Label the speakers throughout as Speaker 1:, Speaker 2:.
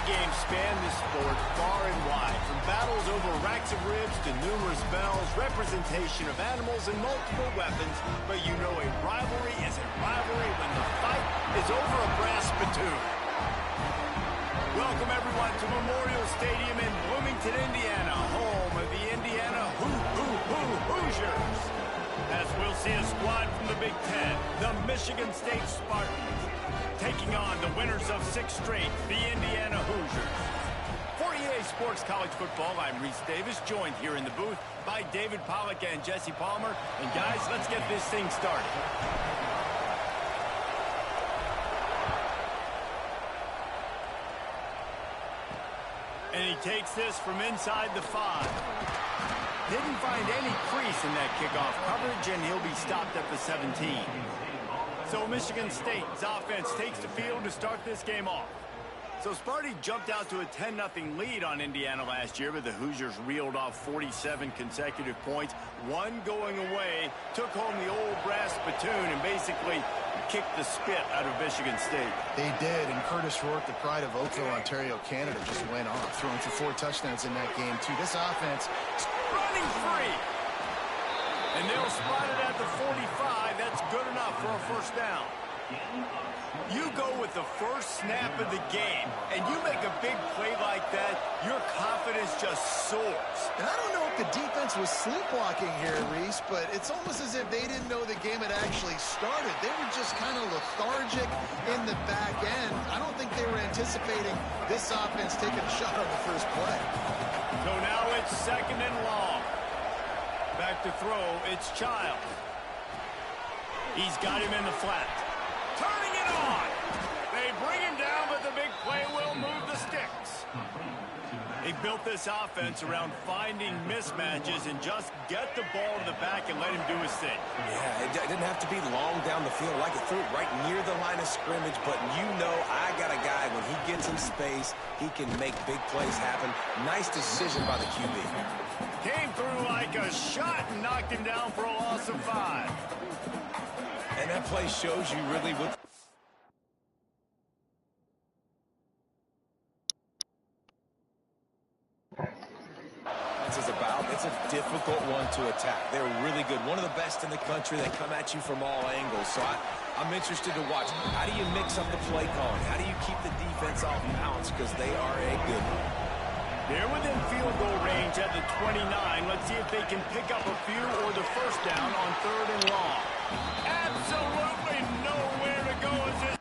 Speaker 1: games span the sport far and wide, from battles over racks of ribs to numerous bells, representation of animals and multiple weapons. But you know a rivalry is a rivalry when the fight is over a brass spittoon. Welcome everyone to Memorial Stadium in Bloomington, Indiana, home of the Indiana Hoosiers. As we'll see a squad from the Big Ten, the Michigan State Spartans, taking on the winners of 6 straight, the Indiana Hoosiers. For EA Sports College Football, I'm Reese Davis, joined here in the booth by David Pollack and Jesse Palmer. And guys, let's get this thing started. And he takes this from inside the 5. Didn't find any crease in that kickoff coverage, and he'll be stopped at the 17. So Michigan State's offense takes the field to start this game off. So Sparty jumped out to a 10-0 lead on Indiana last year, but the Hoosiers reeled off 47 consecutive points. One going away, took home the old brass spittoon, and basically kicked the spit out of Michigan State.
Speaker 2: They did, and Curtis Rourke, the pride of Oakville, Ontario, Canada, just went off, throwing for 4 touchdowns in that game, too. This offense
Speaker 1: running free. And they'll spot it at the 45. That's good enough for a first down. You go with the first snap of the game, and you make a big play like that, your confidence just soars.
Speaker 2: And I don't know if the defense was sleepwalking here, Reese, but it's almost as if they didn't know the game had actually started. They were just kind of lethargic in the back end. I don't think they were anticipating this offense taking a shot on the first play.
Speaker 1: So now it's 2nd and long. Back to throw, it's Childs. He's got him in the flat. Turning it on. They bring him down, but the big play will move the sticks. He built this offense around finding mismatches and just get the ball to the back and let him do his thing.
Speaker 3: Yeah, it didn't have to be long down the field. Like it threw it right near the line of scrimmage, but you know I got a guy, when he gets in space, he can make big plays happen. Nice decision by the QB.
Speaker 1: Came through like a shot and knocked him down for a loss of 5.
Speaker 3: And that play shows you really what this is about. It's a difficult one to attack. They're really good. One of the best in the country. They come at you from all angles. So I'm interested to watch. How do you mix up the play calling? How do you keep the defense off balance? Because they are a good one.
Speaker 1: They're within field goal range at the 29. Let's see if they can pick up a few or the first down on 3rd and long. Absolutely nowhere to go as this.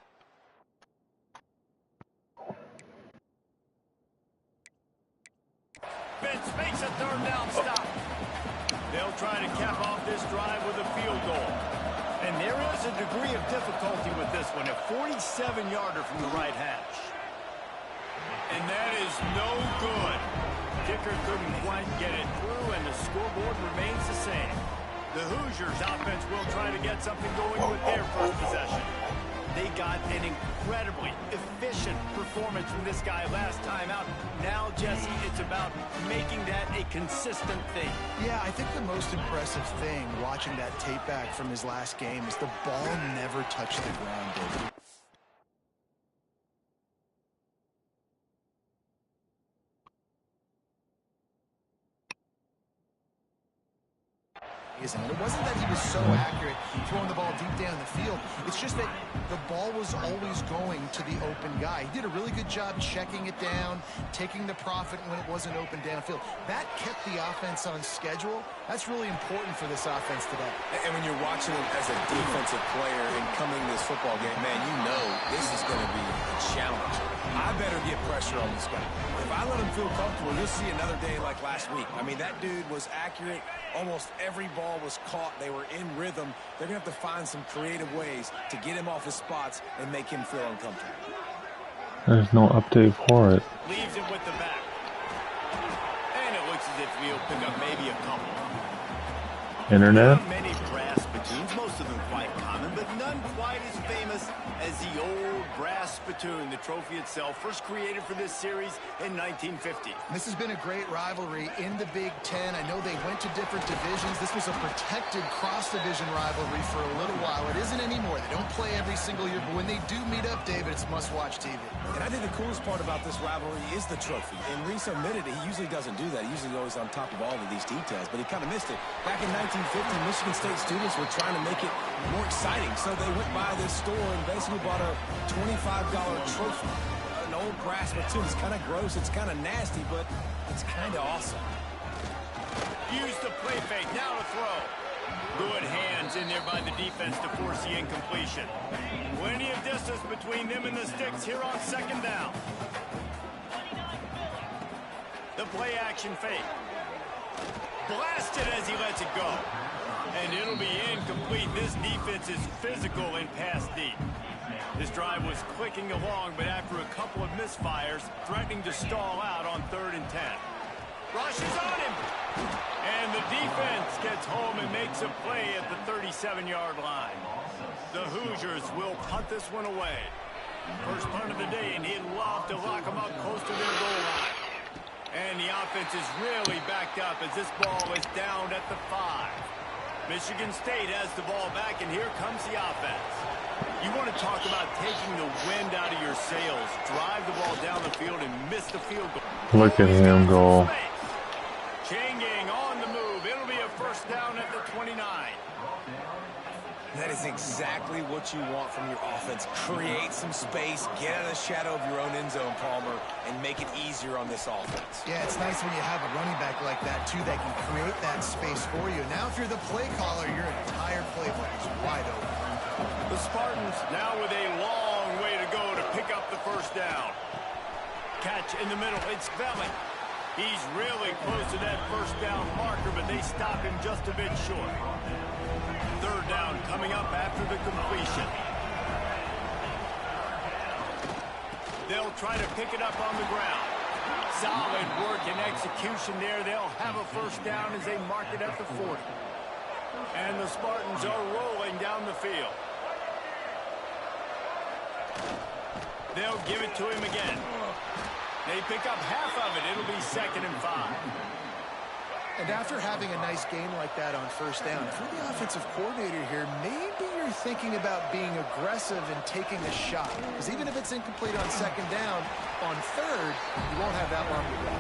Speaker 1: Vince makes a 3rd down stop. They'll try to cap off this drive with a field goal. And there is a degree of difficulty with this one, a 47-yarder from the right hash. And that is no good. Kicker couldn't quite get it through, and the scoreboard remains the same. The Hoosiers offense will try to get something going with their first possession. They got an incredibly efficient performance from this guy last time out. Now, Jesse, it's about making that a consistent thing.
Speaker 2: Yeah, I think the most impressive thing watching that tape back from his last game is the ball never touched the ground, David. And it wasn't that he was so accurate throwing the ball deep down the field. It's just that the ball was always going to the open guy. He did a really good job checking it down, taking the profit when it wasn't open downfield. That kept the offense on schedule. That's really important for this offense today.
Speaker 3: And when you're watching him as a defensive player and coming to this football game, man, you know this is going to be a challenge. I better get pressure on this guy. If I let him feel comfortable, you'll see another day like last week. I mean, that dude was accurate. Almost every ball was caught. They were in rhythm. They're going to have to find some creative ways to get him off his spots and make him feel uncomfortable.
Speaker 4: There's no update for it.
Speaker 1: Leaves it with the back. And it looks as if we'll pick up maybe a couple.
Speaker 4: Internet?
Speaker 1: Many brass spittoons, most of them quite common, but none quite as famous as the old brass Spittoon, the trophy itself, first created for this series in 1950.
Speaker 2: This has been a great rivalry in the Big Ten. I know they went to different divisions. This was a protected cross-division rivalry for a little while. It isn't anymore. They don't play every single year, but when they do meet up, David, it's must-watch TV.
Speaker 3: And I think the coolest part about this rivalry is the trophy. And Reese admitted he usually doesn't do that. He usually always on top of all of these details, but he kind of missed it. Back in 1950, Michigan State students were trying to make it more exciting, so they went by this store and basically bought a $25 trophy. An old brass spittoon. It's kind of gross, it's kind of nasty, but it's kind of awesome.
Speaker 1: Use the play fake, now to throw. Good hands in there by the defense to force the incompletion. Plenty of distance between them and the sticks here on second down. The play action fake. Blasted as he lets it go. And it'll be incomplete. This defense is physical and pass deep. This drive was clicking along, but after a couple of misfires, threatening to stall out on 3rd and 10. Rushes on him. And the defense gets home and makes a play at the 37-yard line. The Hoosiers will punt this one away. First punt of the day, and he'd love to lock them up close to their goal line. And the offense is really backed up as this ball is down at the 5. Michigan State has the ball back, and here comes the offense. You want to talk about taking the wind out of your sails. Drive the ball down the field and miss the field goal.
Speaker 4: Look at him go.
Speaker 1: Changing on the move. It'll be a first down at the 29.
Speaker 3: That is exactly what you want from your offense. Create some space, get out of the shadow of your own end zone, Palmer, and make it easier on this offense.
Speaker 2: Yeah, it's nice when you have a running back like that, too, that can create that space for you. Now, if you're the play caller, your entire playbook is wide open.
Speaker 1: The Spartans now with a long way to go to pick up the first down. Catch in the middle. It's Velling. He's really close to that first down marker, but they stop him just a bit short. 3rd down coming up after the completion. They'll try to pick it up on the ground. Solid work and execution there. They'll have a first down as they mark it at the 40. And the Spartans are rolling down the field. They'll give it to him again. They pick up half of it. It'll be 2nd and 5.
Speaker 2: And after having a nice game like that on first down, if you're the offensive coordinator here, maybe you're thinking about being aggressive and taking a shot. Because even if it's incomplete on 2nd down, on 3rd, you won't have that long to go.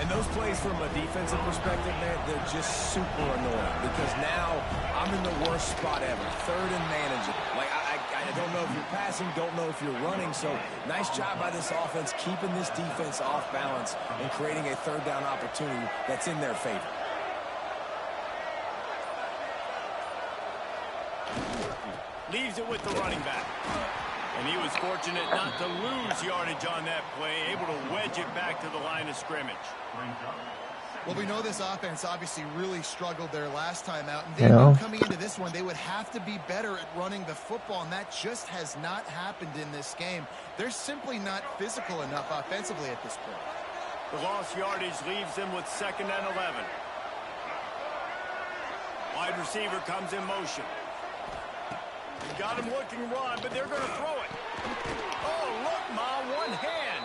Speaker 3: And those plays from a defensive perspective, man, they're just super annoying. Because now I'm in the worst spot ever. 3rd and manageable. Like, I don't know if you're passing, don't know if you're running. So nice job by this offense keeping this defense off balance and creating a 3rd down opportunity that's in their favor.
Speaker 1: Leaves it with the running back. And he was fortunate not to lose yardage on that play, able to wedge it back to the line of scrimmage.
Speaker 2: Well, we know this offense obviously really struggled there last time out. And they knew coming into this one, they would have to be better at running the football, and that just has not happened in this game. They're simply not physical enough offensively at this point.
Speaker 1: The lost yardage leaves them with 2nd and 11. Wide receiver comes in motion. They got him looking run, but they're going to throw it. Oh, look, Ma, one hand.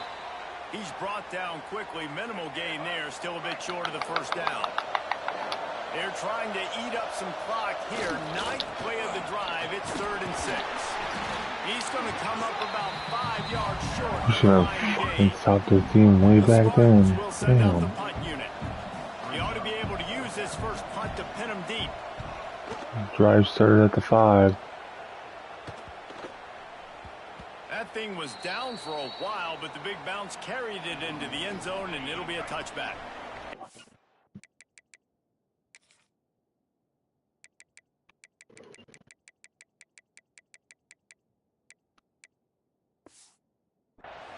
Speaker 1: He's brought down quickly. Minimal gain there. Still a bit short of the first down. They're trying to eat up some clock here. 9th play of the drive. It's 3rd and 6. He's going to come up about 5 yards short.
Speaker 4: You should have stopped the team way back then. Damn.
Speaker 1: The punt unit. He ought to be able to use this first punt to pin him deep.
Speaker 4: Drive started at the 5.
Speaker 1: That thing was down for a while, but the big bounce carried it into the end zone, and it'll be a touchback.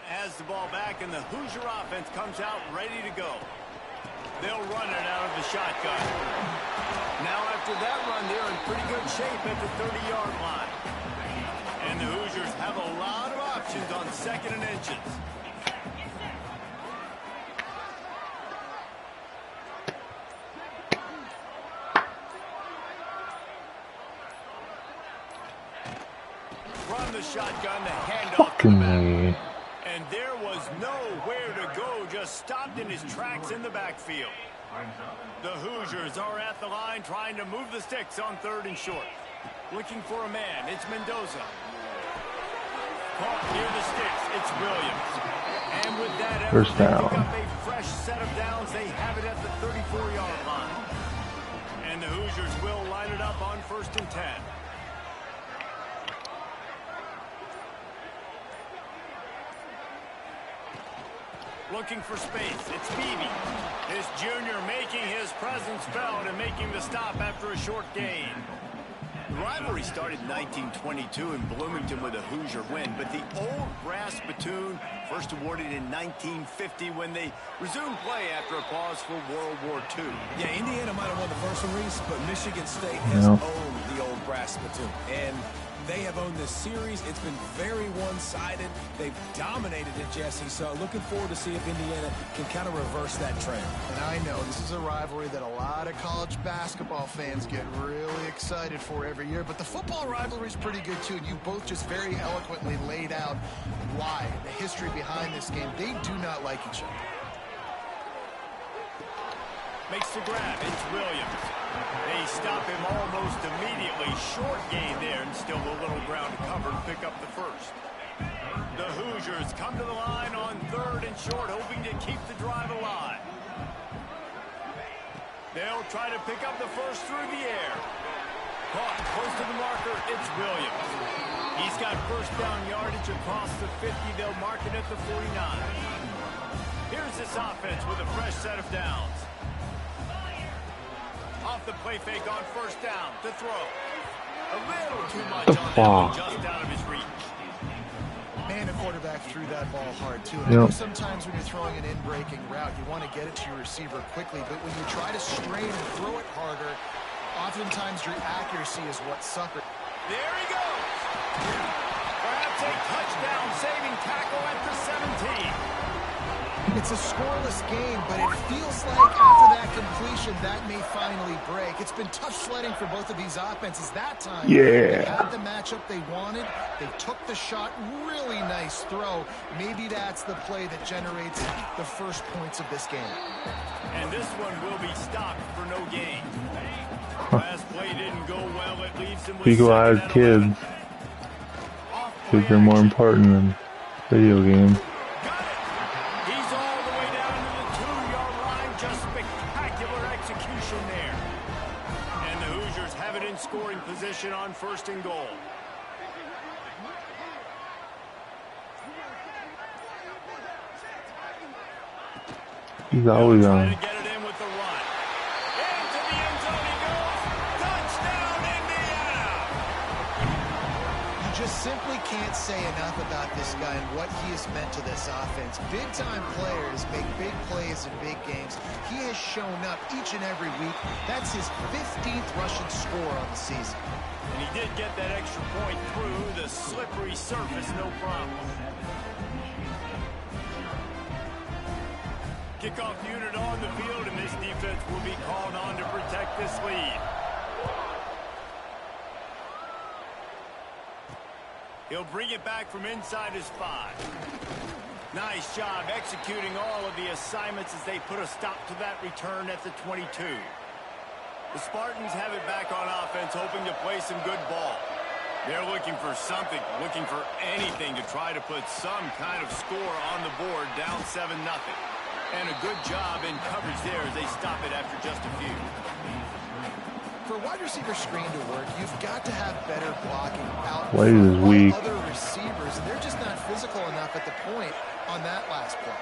Speaker 1: Has the ball back, and the Hoosier offense comes out ready to go. They'll run it out of the shotgun. Now after that run, they're in pretty good shape at the 30-yard line. And the Hoosiers have a lot of options on 2nd and inches. Front from the shotgun, the handoff.
Speaker 4: Fucking me.
Speaker 1: And there was nowhere to go, just stopped in his tracks in the backfield. The Hoosiers are at the line trying to move the sticks on 3rd and short. Looking for a man, it's Mendoza. Caught near the sticks, it's Williams. And with that effort,
Speaker 4: First
Speaker 1: they
Speaker 4: down.
Speaker 1: pick up a fresh set of downs. They have it at the 34-yard line. And the Hoosiers will line it up on 1st and 10. Looking for space, it's Beebe. This junior making his presence felt and making the stop after a short gain. The rivalry started in 1922 in Bloomington with a Hoosier win, but the old brass spittoon first awarded in 1950 when they resumed play after a pause for World War II.
Speaker 3: Yeah, Indiana might have won the first one, Reese, but Michigan State has owned the old brass spittoon. And they have owned this series. It's been very one-sided. They've dominated it, Jesse. So looking forward to see if Indiana can kind of reverse that trend.
Speaker 2: And I know this is a rivalry that a lot of college basketball fans get really excited for every year. But the football rivalry is pretty good, too. And you both just very eloquently laid out why, the history behind this game. They do not like each other.
Speaker 1: Makes the grab. It's Williams. They stop him almost immediately. Short gain there and still a little ground to cover to pick up the first. The Hoosiers come to the line on 3rd and short, hoping to keep the drive alive. They'll try to pick up the first through the air. Caught close to the marker. It's Williams. He's got first down yardage across the 50. They'll mark it at the 49. Here's this offense with a fresh set of downs. Off the play fake on 1st down to throw. A little too much on that one, just out of his reach.
Speaker 2: Man, the quarterback threw that ball hard, too. And I know sometimes when you're throwing an in-breaking route, you want to get it to your receiver quickly. But when you try to strain and throw it harder, oftentimes your accuracy is what suffers.
Speaker 1: There he goes. Perhaps a touchdown-saving tackle at the 17.
Speaker 2: It's a scoreless game, but it feels like after that completion, that may finally break. It's been tough sledding for both of these offenses that time. They had the matchup they wanted. They took the shot. Really nice throw. Maybe that's the play that generates the first points of this game.
Speaker 1: And this one will be stopped for no gain. Last play didn't go well. It leaves him with
Speaker 4: Eagle-eyed kids. Kids are more important than video games.
Speaker 1: Scoring position on 1st and goal.
Speaker 4: He's always on.
Speaker 1: Get it in with the run. Into the end zone he goes. Touchdown, Indiana!
Speaker 2: You just simply can't say enough about this guy and what he has meant to this offense. Big-time players make big plays in big games. He has shown up each and every week. That's his 15th rushing score on the season.
Speaker 1: And he did get that extra point through the slippery surface, no problem. Kickoff unit on the field, and this defense will be called on to protect this lead. He'll bring it back from inside his 5. Nice job executing all of the assignments as they put a stop to that return at the 22. The Spartans have it back on offense, hoping to play some good ball. They're looking for something, looking for anything to try to put some kind of score on the board, down 7-0. And a good job in coverage there as they stop it after just a few.
Speaker 2: For a wide receiver screen to work, you've got to have better blocking out
Speaker 4: Wade is weak.
Speaker 2: other receivers, and they're just not physical enough at the point on that last play.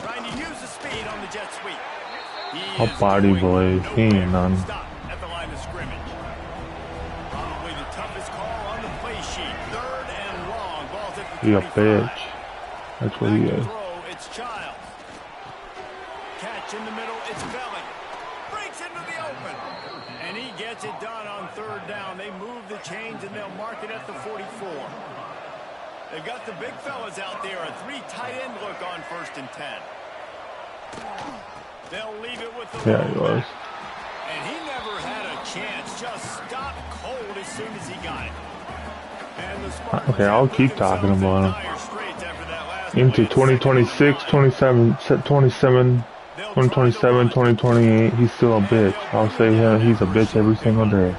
Speaker 1: Trying to use the speed on the jet sweep.
Speaker 4: A body boy, he ain't none.
Speaker 1: Stop at the line of scrimmage. Probably the toughest call on the play sheet. 3rd and long. Ball's at the 25.
Speaker 4: He a bitch. That's what he is.
Speaker 1: Throw, it's Childs. Catch in the middle, it's Belling. Breaks into the open. And he gets it done on 3rd down. They move the chains and they'll mark it at the 44. They've got the big fellas out there. A 3 tight end look on 1st and 10. They'll leave it with the
Speaker 4: Yeah, he was.
Speaker 1: And he never had a chance. Just stopped cold as soon as he got it. And the Spartans
Speaker 4: Okay, I'll
Speaker 1: have
Speaker 4: keep
Speaker 1: put
Speaker 4: talking
Speaker 1: themselves in
Speaker 4: about him.
Speaker 1: dire straits after that last
Speaker 4: Into
Speaker 1: play.
Speaker 4: 2026, 27, 27,
Speaker 1: They'll try to
Speaker 4: 2027,
Speaker 1: run.
Speaker 4: 2028, he's still a bitch. I'll say him, he's a bitch every single day.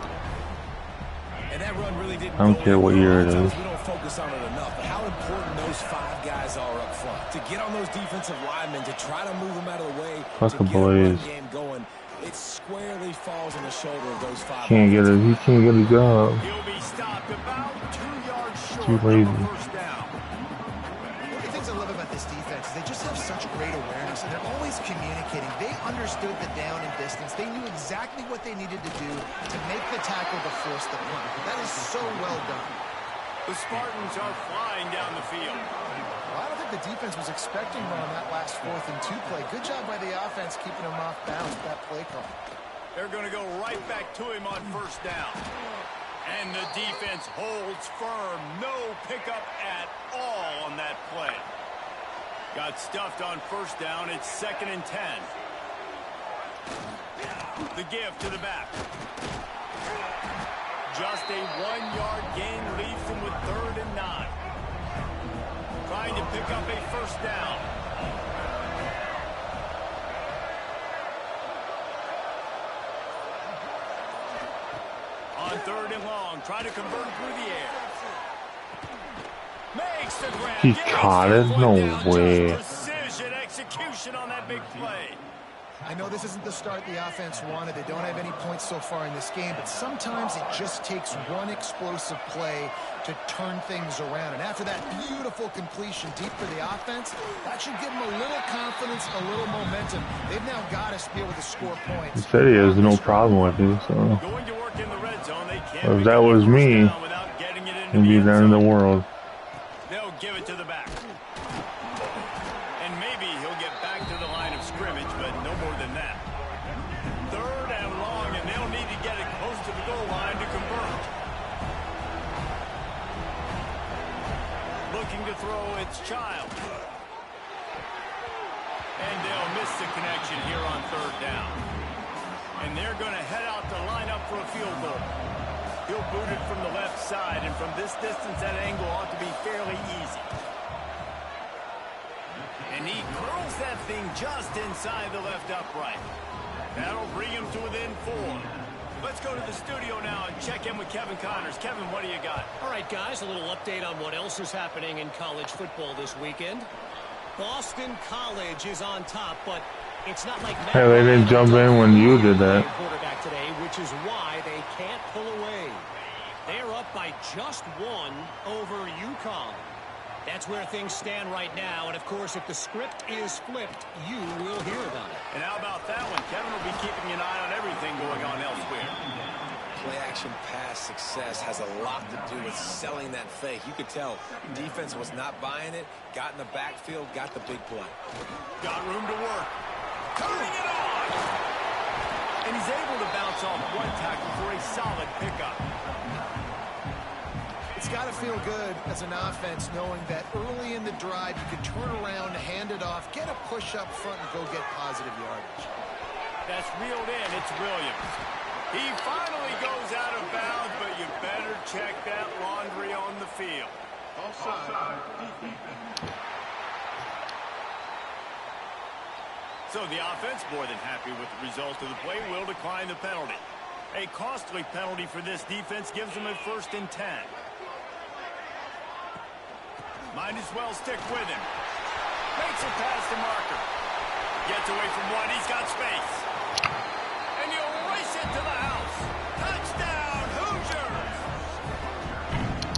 Speaker 3: And that run really didn't
Speaker 4: I don't
Speaker 3: go
Speaker 4: care what
Speaker 3: anywhere.
Speaker 4: year it
Speaker 3: A lot of
Speaker 4: is.
Speaker 3: times we don't focus on it enough, but how important those 5 guys are up front. To get on those defensive linemen, to try to move them out of the way,
Speaker 4: Fuck
Speaker 3: to
Speaker 4: a
Speaker 3: get a run
Speaker 4: Blaze.
Speaker 3: game going, it squarely falls on the shoulder of those 5
Speaker 4: Can't get it, he
Speaker 3: offensive
Speaker 4: can't get a job.
Speaker 1: He'll be stopped about 2 yards short
Speaker 4: Too
Speaker 1: of a
Speaker 4: lazy.
Speaker 1: first down.
Speaker 2: One of the things I love about this defense is they just have such great awareness, and they're always communicating. They understood the down and distance. They knew exactly what they needed to do to make the tackle to force the punt. That is so well done.
Speaker 1: The Spartans are flying down the field.
Speaker 2: Well, I don't think the defense was expecting one on that last 4th and 2 play. Good job by the offense keeping them off bounds with that play call.
Speaker 1: They're going to go right back to him on first down. And the defense holds firm. No pickup at all on that play. Got stuffed on first down. It's 2nd and 10. The give to the back. Just a 1-yard gain leaves them with 3rd and 9. Trying to pick up a first down. On 3rd and long, try to convert through the air. Makes the grab.
Speaker 4: He
Speaker 1: Gets
Speaker 4: caught it?
Speaker 1: one
Speaker 4: No
Speaker 1: down.
Speaker 4: way.
Speaker 1: Just precision execution on that big play.
Speaker 2: I know this isn't the start the offense wanted. They don't have any points so far in this game, but sometimes it just takes one explosive play to turn things around. And after that beautiful completion deep for the offense, that should give them a little confidence, a little momentum. They've now got to be able to score
Speaker 4: He
Speaker 2: points.
Speaker 4: said he has no problem with it, so
Speaker 1: Going to work in the red zone. They can't
Speaker 4: if that was me,
Speaker 1: without getting it into
Speaker 4: it'd be
Speaker 1: the
Speaker 4: the
Speaker 1: end
Speaker 4: end of the
Speaker 1: zone.
Speaker 4: world.
Speaker 1: They'll give it to the back. And maybe he'll get back to the line of scrimmage, but no more than that. 3rd and long, and they'll need to get it close to the goal line to convert. Looking to throw, it's Child. And they'll miss the connection here on 3rd down. And they're going to head out to line up for a field goal. He'll boot it from the left side, and from this distance, that angle ought to be fairly easy. And he curls that thing just inside the left upright. That'll bring him to within 4. Let's go to the studio now and check in with Kevin Connors. Kevin, what do you got?
Speaker 5: All right, guys, a little update on what else is happening in college football this weekend. Boston College is on top, but it's not like
Speaker 4: Hey, they didn't jump in when you did that.
Speaker 5: quarterback today, which is why they can't pull away. They're up by just 1 over UConn. That's where things stand right now, and of course, if the script is flipped, you will hear about it.
Speaker 1: And how about that one? Kevin will be keeping an eye on everything going on elsewhere.
Speaker 3: Play-action pass success has a lot to do with selling that fake. You could tell defense was not buying it, got in the backfield, got the big play.
Speaker 1: Got room to work. Turning it on! And he's able to bounce off one tackle for a solid pickup.
Speaker 2: It's got to feel good as an offense knowing that early in the drive you can turn around, hand it off, get a push up front, and go get positive yardage.
Speaker 1: That's reeled in. It's Williams. He finally goes out of bounds, but you better check that laundry on the field. So the offense, more than happy with the result of the play, will decline the penalty. A costly penalty for this defense gives them a 1st and 10. Might as well stick with him. Makes it past the marker. Gets away from one. He's got space. And he'll race it to the house. Touchdown, Hoosiers!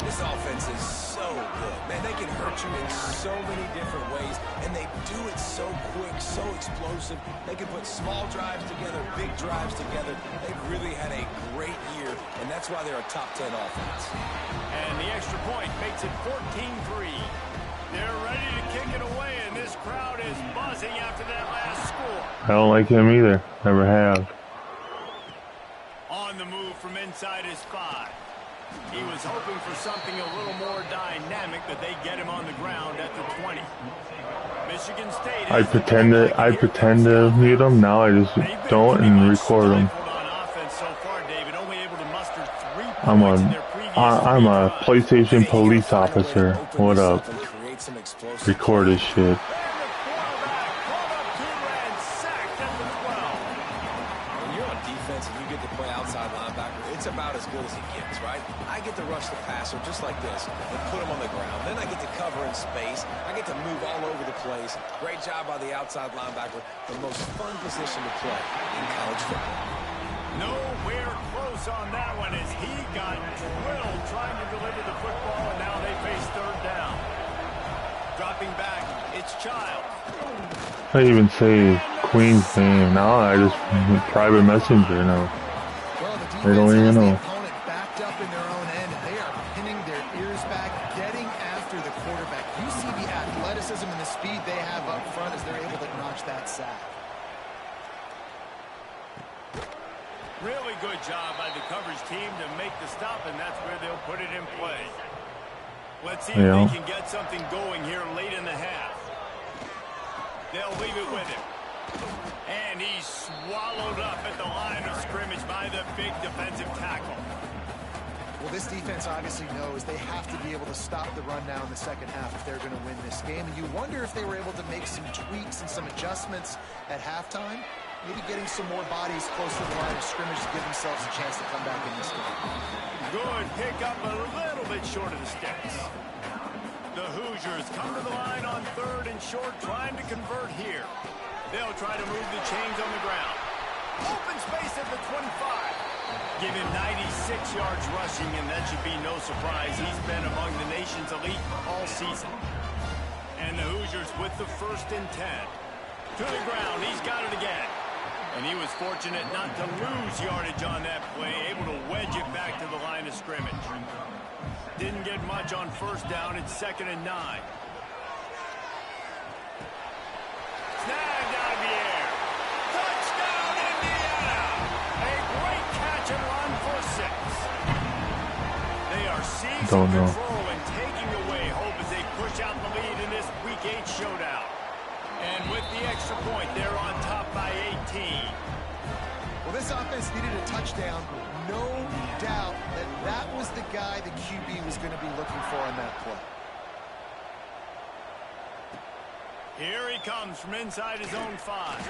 Speaker 3: This offense is so good. Man, they can hurt you in so many different ways, and they do it so quick, so explosive. They can put small drives together, big drives together. They've really had a great year, and that's why they're a top 10 offense.
Speaker 1: And the extra point makes it 14-3. They're ready to kick it away, and this crowd is buzzing after that last score.
Speaker 4: I don't like him either. Never have.
Speaker 1: On the move from inside his 5. He was hoping for something a little more dynamic, but they get him on the ground at the 20. Michigan State.
Speaker 4: I pretend to mute him. Now I just don't and record him.
Speaker 1: On offense so far, David, only able to muster 3
Speaker 4: I'm
Speaker 1: points in
Speaker 4: a
Speaker 1: their previous
Speaker 4: I'm a PlayStation police officer. What up? Record this shit.
Speaker 3: It's about as good as it gets, right? I get to rush the passer just like this and put him on the ground. Then I get to cover in space. I get to move all over the place. Great job by the outside linebacker. The most fun position to play in college football.
Speaker 1: Nowhere close on that one as he got drilled trying to deliver the football, and now they face third down. Dropping back, it's Childs.
Speaker 4: I didn't even say Queen's name. Now I just private messenger now. They don't even know.
Speaker 2: The opponent backed up in their own end, and they are pinning their ears back, getting after the quarterback. You see the athleticism and the speed they have up front as they're able to notch that sack.
Speaker 1: Really good job by the coverage team to make the stop, and that's where they'll put it in play. Let's see if they can get something going here late in the half. They'll leave it with him. And he's swallowed up at the line of scrimmage by the big defensive tackle.
Speaker 2: Well, this defense obviously knows they have to be able to stop the run now in the second half if they're going to win this game. And you wonder if they were able to make some tweaks and some adjustments at halftime. Maybe getting some more bodies close to the line of scrimmage to give themselves a chance to come back in this game.
Speaker 1: Good pick up a little bit short of the sticks. The Hoosiers come to the line on third and short, trying to convert here. They'll try to move the chains on the ground. Open space at the 25. Give him 96 yards rushing, and that should be no surprise. He's been among the nation's elite all season. And the Hoosiers with the 1st and 10. To the ground, he's got it again. And he was fortunate not to lose yardage on that play, able to wedge it back to the line of scrimmage. Didn't get much on 1st down. It's 2nd and 9. Snagged out of the air. Touchdown, Indiana! A great catch and run for 6. They are seizing control and taking away hope as they push out the lead in this Week 8 showdown. And with the extra point, they're on top by 18.
Speaker 2: Well, this offense needed a touchdown. No doubt that that was the guy the QB was going to be looking for on that play.
Speaker 1: Here he comes from inside his own 5.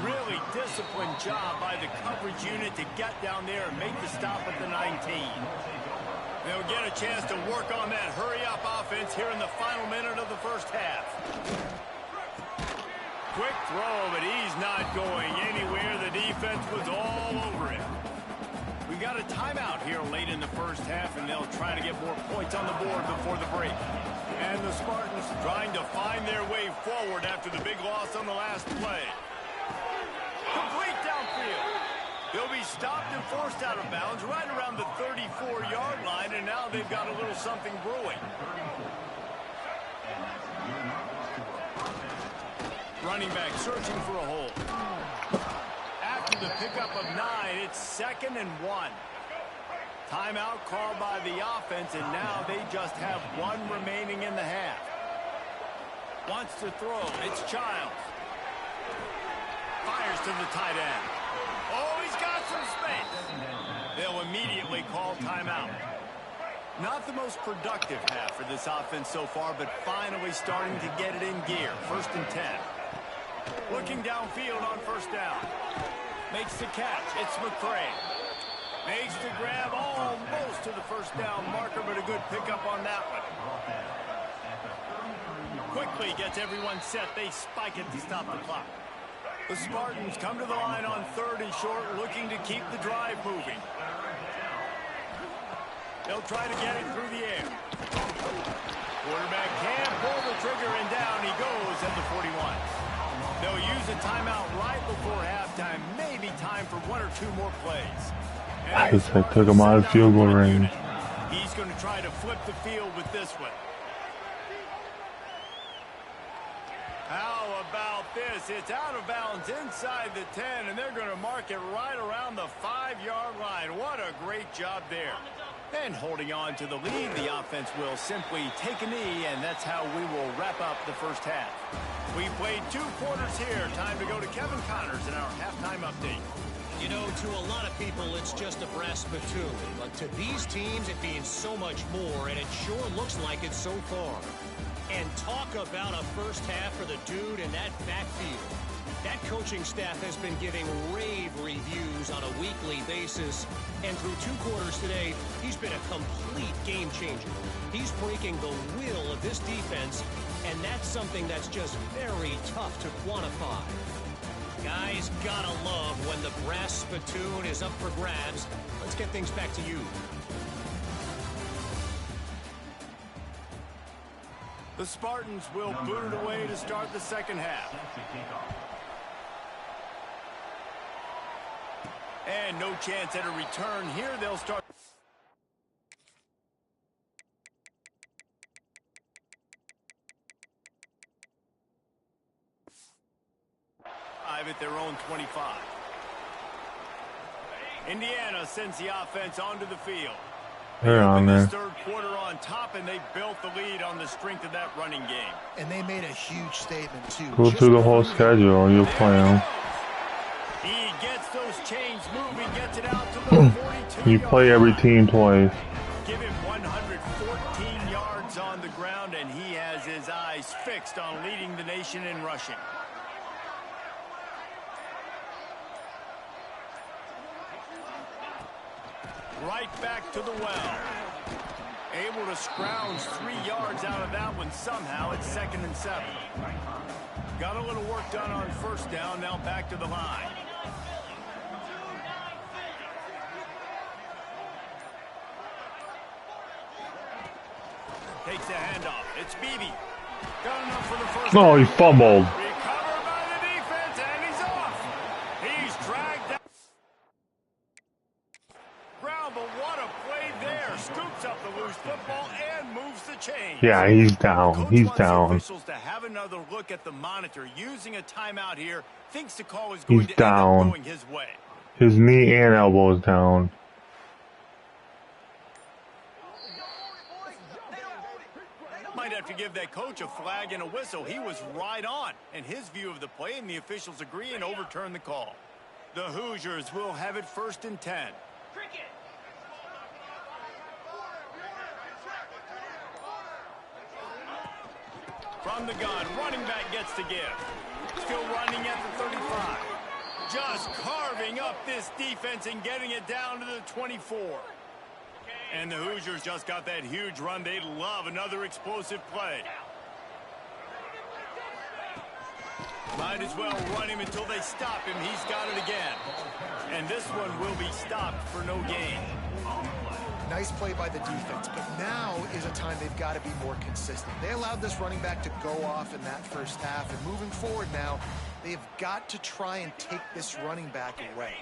Speaker 1: Really disciplined job by the coverage unit to get down there and make the stop at the 19. They'll get a chance to work on that hurry-up offense here in the final minute of the first half. Quick throw, but he's not going anywhere. The defense was all over him. We got a timeout here late in the first half, and they'll try to get more points on the board before the break. And the Spartans trying to find their way forward after the big loss on the last play. Complete downfield. They'll be stopped and forced out of bounds right around the 34-yard line, and now they've got a little something brewing. Running back searching for a hole. After the pickup of 9, it's 2nd and 1. Timeout called by the offense, and now they just have 1 remaining in the half. Wants to throw. It's Childs. Fires to the tight end. Oh, he's got some space. They'll immediately call timeout. Not the most productive half for this offense so far, but finally starting to get it in gear. 1st and 10. Looking downfield on 1st down. Makes the catch. It's McCray. Makes the grab almost to the 1st down marker, but a good pickup on that one. Quickly gets everyone set. They spike it to stop the clock. The Spartans come to the line on 3rd and short, looking to keep the drive moving. They'll try to get it through the air. Quarterback can't pull the trigger, and down he goes at the 41. They'll use a timeout right before halftime. Maybe time for 1 or 2 more plays.
Speaker 4: Nice, I took him out of field goal range.
Speaker 1: He's going to try to flip the field with this one. How about this? It's out of bounds inside the 10, and they're going to mark it right around the 5-yard line. What a great job there. And holding on to the lead, the offense will simply take a knee, and that's how we will wrap up the first half. We played 2 quarters here. Time to go to Kevin Connors in our halftime update.
Speaker 5: You know, to a lot of people, it's just a brass spittoon. But to these teams, it means so much more, and it sure looks like it so far. And talk about a first half for the dude in that backfield. That coaching staff has been giving rave reviews on a weekly basis. And through 2 quarters today, he's been a complete game changer. He's breaking the will of this defense, and that's something that's just very tough to quantify. Guys, gotta love when the brass spittoon is up for grabs. Let's get things back to you.
Speaker 1: The Spartans will boot it away to start the second half. And no chance at a return here. They'll start. At their own 25. Indiana sends the offense onto the field.
Speaker 4: They're on there.
Speaker 1: Third quarter on top, and they built the lead on the strength of that running game.
Speaker 2: And they made a huge statement, too.
Speaker 4: Go through the whole schedule, you'll play them.
Speaker 1: He gets those chains moving, gets it out to the 42.
Speaker 4: You play every team twice.
Speaker 1: Give him 114 yards on the ground, and he has his eyes fixed on leading the nation in rushing. Right back to the well. Able to scrounge 3 yards out of that one somehow. It's 2nd and 7. Got a little work done on first down. Now back to the line. Takes a handoff. It's Beebe. Got enough for the first
Speaker 4: Oh, he
Speaker 1: down.
Speaker 4: fumbled.
Speaker 1: Recovered by the defense, and he's off. He's dragged down. Ground, but what a play there. Scoops up the loose football and moves the chain.
Speaker 4: Yeah, he's down.
Speaker 1: Coach
Speaker 4: He's
Speaker 1: wants the
Speaker 4: down.
Speaker 1: officials to have another look at the monitor. Using a timeout here, thinks the call is going
Speaker 4: He's
Speaker 1: to end
Speaker 4: down.
Speaker 1: up going his way.
Speaker 4: His knee and elbow is down.
Speaker 1: Might have to give that coach a flag and a whistle. He was right on in his view of the play, and the officials agree and overturn the call. The Hoosiers will have it 1st and 10. From the gun, running back gets the give. Still running at the 35. Just carving up this defense and getting it down to the 24. And the Hoosiers just got that huge run. They love another explosive play. Might as well run him until they stop him. He's got it again. And this one will be stopped for no gain.
Speaker 2: Nice play by the defense, but now is a time they've got to be more consistent. They allowed this running back to go off in that first half, and moving forward now, they've got to try and take this running back away.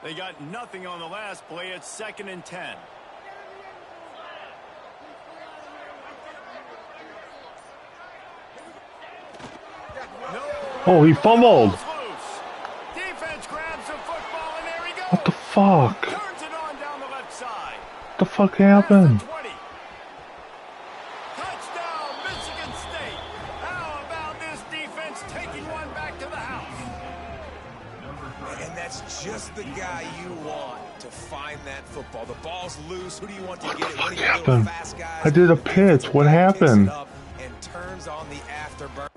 Speaker 1: They got nothing on the last play. It's 2nd and 10.
Speaker 4: Oh, he fumbled.
Speaker 1: Defense grabs the football, and there he goes.
Speaker 4: What the fuck?
Speaker 1: Turns it on down the left side.
Speaker 4: What the fuck happened?
Speaker 1: 20. Touchdown, Michigan State. How about this defense taking one back to the house?
Speaker 3: And that's just the guy you want to find that football. The ball's loose. Who do you want to get it? One of your little fast guys.
Speaker 4: I did a pitch. What happened?
Speaker 3: And turns on the afterburner.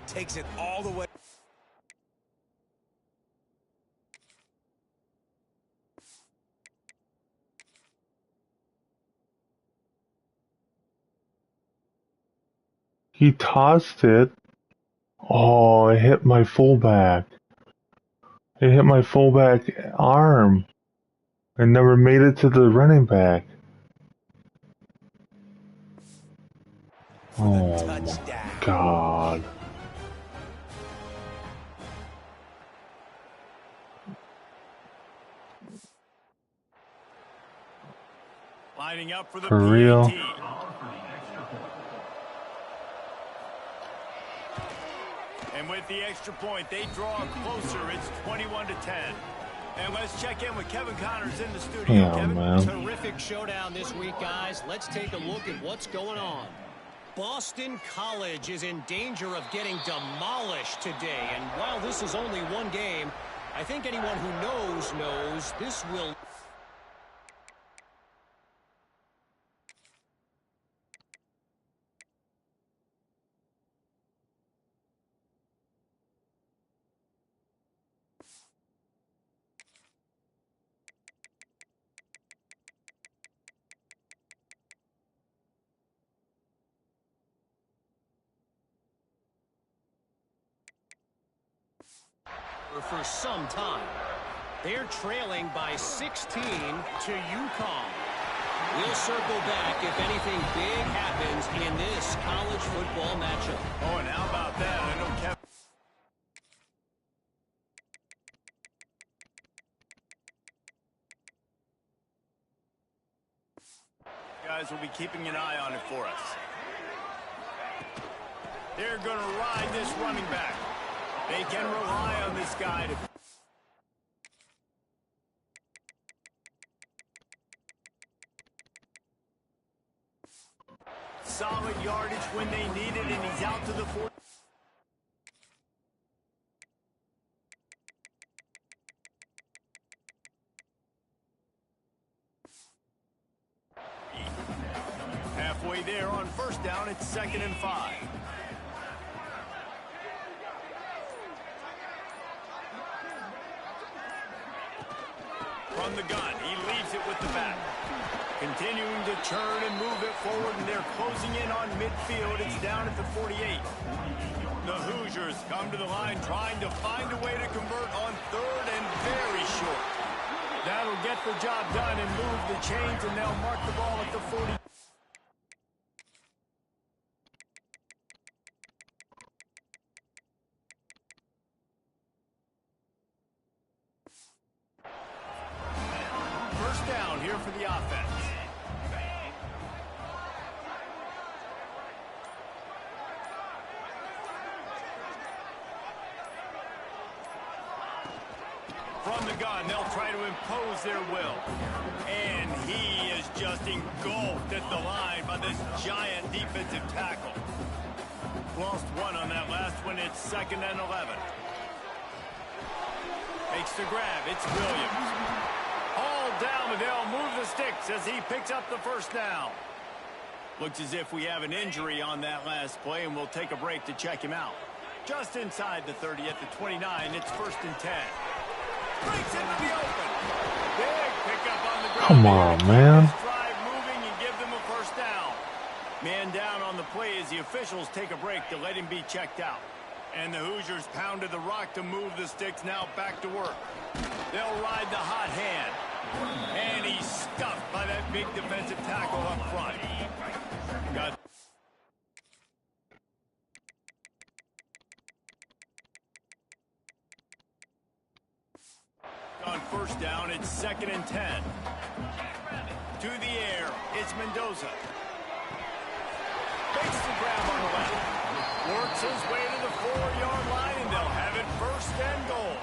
Speaker 3: Takes it all the way.
Speaker 4: He tossed it. Oh, it hit my fullback. It hit my fullback arm. And never made it to the running back. Oh my God.
Speaker 1: Lining up for the
Speaker 4: For real?
Speaker 1: PAT. And with the extra point, they draw closer. It's 21 to 10. And let's check in with Kevin Connors in the studio.
Speaker 4: Yeah,
Speaker 1: Kevin,
Speaker 4: man.
Speaker 5: Terrific showdown this week, guys. Let's take a look at what's going on. Boston College is in danger of getting demolished today. And while this is only one game, I think anyone who knows this will... for some time. They're trailing by 16 to UConn. We'll circle back if anything big happens in this college football matchup.
Speaker 1: Oh, and how about that? I know Kevin. Guys will be keeping an eye on it for us. They're going to ride this running back. They can rely on this guy to... Solid yardage when they need it, and he's out to the 40. Halfway there on first down, it's 2nd and 5. From the gun, he leaves it with the back. Continuing to turn and move it forward, and they're closing in on midfield. It's down at the 48. The Hoosiers come to the line trying to find a way to convert on 3rd and very short. That'll get the job done and move the chains, and they'll mark the ball at the 40. First down here for the offense. From the gun, they'll try to impose their will. And he is just engulfed at the line by this giant defensive tackle. Lost one on that last one. It's 2nd and 11. Makes the grab. It's Williams. All down, but they'll move the sticks as he picks up the first down. Looks as if we have an injury on that last play, and we'll take a break to check him out. Just inside the 30 at the 29, it's 1st and 10. Breaks into the open. Big pickup on the ground.
Speaker 4: Come on, man.
Speaker 1: Drive moving and give them a first down. Man down on the play as the officials take a break to let him be checked out. And the Hoosiers pounded the rock to move the sticks, now back to work. They'll ride the hot hand. And he's stuffed by that big defensive tackle up front. Got on first down, it's 2nd and 10. To the air, it's Mendoza. Makes the grab on the left. Works his way to the 4-yard line, and they'll have it 1st and goal.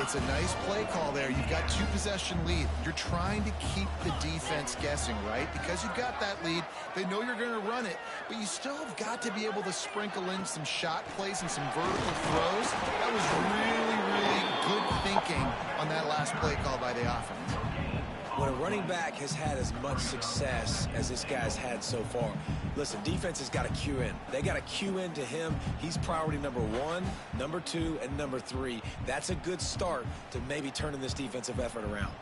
Speaker 2: It's a nice play call there. You've got 2-possession lead. You're trying to keep the defense guessing, right? Because you've got that lead, they know you're going to run it, but you still have got to be able to sprinkle in some shot plays and some vertical throws. That was really, really good thinking on that last play call by the offense.
Speaker 3: When a running back has had as much success as this guy's had so far, listen, defense has got to cue in. They got to cue in to him. He's priority number 1, number 2, and number 3. That's a good start to maybe turning this defensive effort around.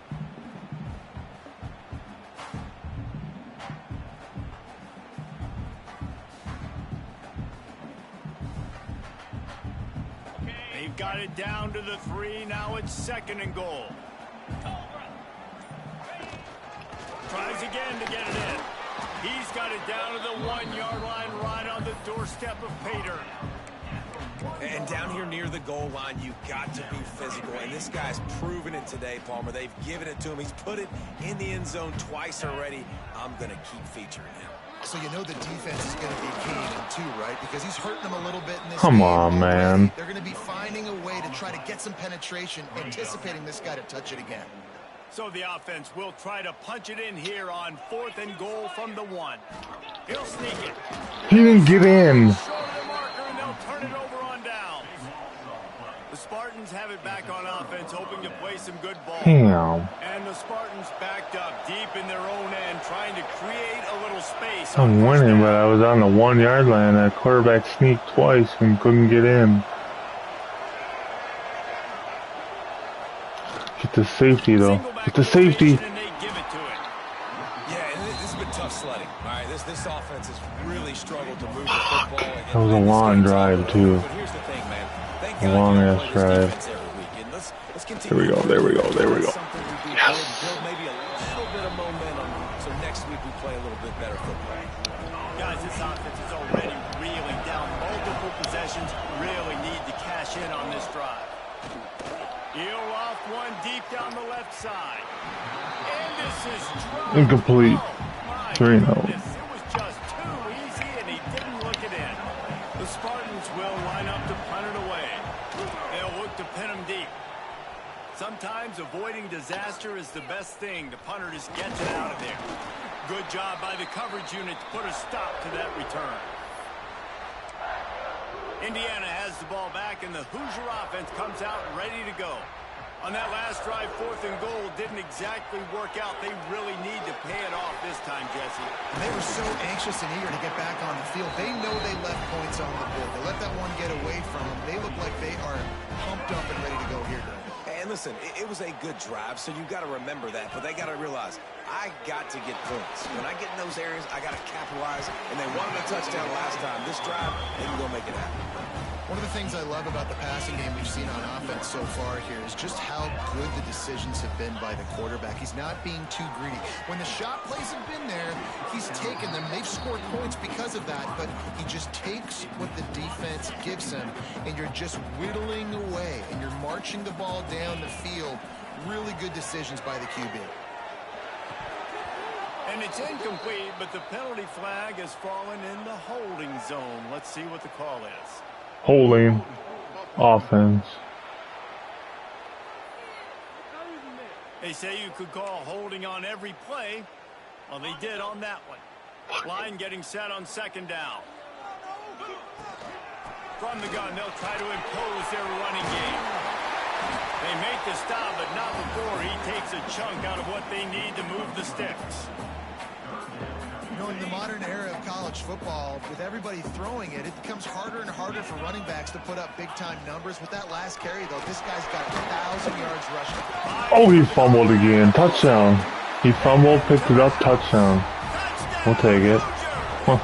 Speaker 1: They've got it down to the 3. Now it's 2nd and goal. Tries again to get it in. He's got it down to the 1-yard line, right on the doorstep of Pater.
Speaker 3: And down here near the goal line, you've got to be physical. And this guy's proven it today, Palmer. They've given it to him. He's put it in the end zone twice already. I'm going to keep featuring him.
Speaker 2: So you know the defense is going to be key in too, right? Because he's hurting them a little bit in this
Speaker 4: Come
Speaker 2: game
Speaker 4: on,
Speaker 2: already.
Speaker 4: man.
Speaker 2: They're going to be finding a way to try to get some penetration, anticipating this guy to touch it again.
Speaker 1: So the offense will try to punch it in here on 4th and goal from the 1. He'll sneak it.
Speaker 4: He didn't get in.
Speaker 1: Short of the marker, and they'll turn it over on down. The Spartans have it back on offense, hoping to play some good ball.
Speaker 4: Damn.
Speaker 1: And the Spartans backed up deep in their own end, trying to create a little space.
Speaker 4: I'm winning, but I was on the 1 yard line. That quarterback sneaked twice and couldn't get in. Get the safety, though. Get the safety.
Speaker 1: And they give it to it.
Speaker 3: Yeah, and this has been tough sledding. All right, this offense has really struggled to move the football.
Speaker 4: That was a long drive, too.
Speaker 3: But here's the thing, man. Thank
Speaker 4: A
Speaker 3: God
Speaker 4: long
Speaker 3: you
Speaker 4: ass
Speaker 3: don't play this
Speaker 4: drive.
Speaker 3: defense every week. And let's continue.
Speaker 4: There we go, there we go, there we go.
Speaker 3: Something we do good, build maybe a little bit of momentum, so next week we play a little bit better football.
Speaker 1: Guys, this offense is already reeling down multiple possessions. Really need to cash in on this drive. He'll off one deep down the left side. And this is dropped.
Speaker 4: Incomplete.
Speaker 1: My
Speaker 4: 3-0.
Speaker 1: goodness, it was just too easy, and he didn't look it in. The Spartans will line up to punt it away. They'll look to pin him deep. Sometimes avoiding disaster is the best thing. The punter just gets it out of there. Good job by the coverage unit to put a stop to that return. Indiana has the ball back, and the Hoosier offense comes out ready to go. On that last drive, 4th and goal didn't exactly work out. They really need to pay it off this time, Jesse.
Speaker 2: And they were so anxious and eager to get back on the field. They know they left points on the board. They let that one get away from them. They look like they are pumped up and ready to go here, Greg.
Speaker 3: And listen, it was a good drive, so you got to remember that. But they got to realize, I got to get points. When I get in those areas, I got to capitalize. And they wanted a touchdown last time. This drive, they can go make it happen.
Speaker 2: One of the things I love about the passing game we've seen on offense so far here is just how good the decisions have been by the quarterback. He's not being too greedy. When the shot plays have been there, he's taken them. They've scored points because of that, but he just takes what the defense gives him, and you're just whittling away, and you're marching the ball down the field. Really good decisions by the QB.
Speaker 1: And it's incomplete, but the penalty flag has fallen in the holding zone. Let's see what the call is.
Speaker 4: Holding. Offense.
Speaker 1: They say you could call holding on every play. Well, they did on that one. Line getting set on 2nd down. From the gun, they'll try to impose their running game. They make the stop, but not before he takes a chunk out of what they need to move the sticks.
Speaker 2: You know, in the modern era of college football, with everybody throwing it, it becomes harder and harder for running backs to put up big-time numbers. With that last carry, though, this guy's got 1,000 yards rushing.
Speaker 4: Oh, he fumbled again. Touchdown. He fumbled, picked it up, touchdown. We'll take it.
Speaker 1: Now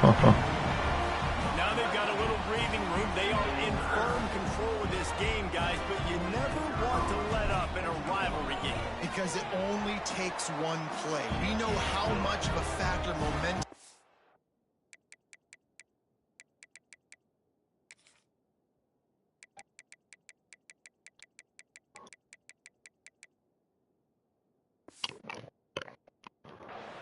Speaker 1: they've got a little breathing room. They are in firm control of this game, guys, but you never want to let up in a rivalry game.
Speaker 2: Because it only takes one play. We know how much of a factor momentum.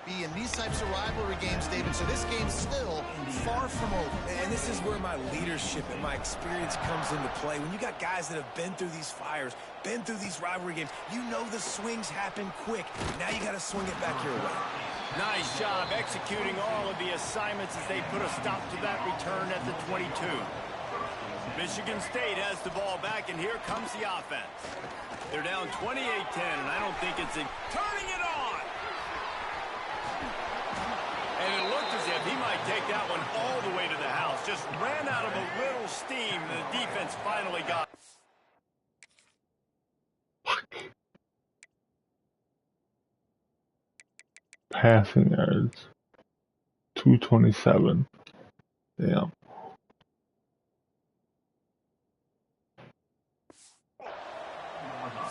Speaker 2: Be in these types of rivalry games, David. So this game's still far from over.
Speaker 3: And this is where my leadership and my experience comes into play. When you got guys that have been through these fires, been through these rivalry games, you know the swings happen quick. Now you got to swing it back your way.
Speaker 1: Nice job executing all of the assignments as they put a stop to that return at the 22. Michigan State has the ball back, and here comes the offense. They're down 28-10, and I don't think it's turning it on. And it looked as if he might take that one all the way to the house. Just ran out of a little steam. The defense finally got.
Speaker 4: Passing yards. 227. Damn.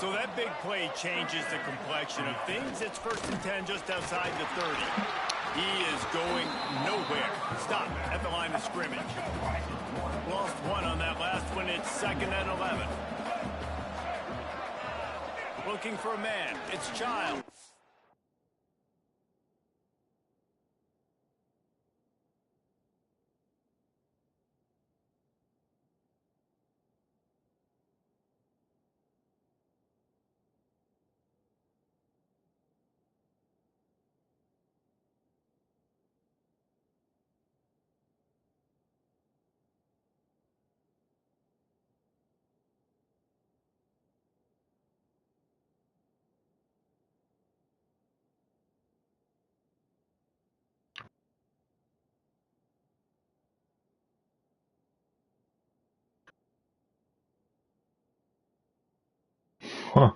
Speaker 1: So that big play changes the complexion of things. It's 1st and 10 just outside the 30. He is going nowhere. Stop at the line of scrimmage. Lost one on that last one. It's 2nd and 11. Looking for a man. It's Child.
Speaker 4: Huh.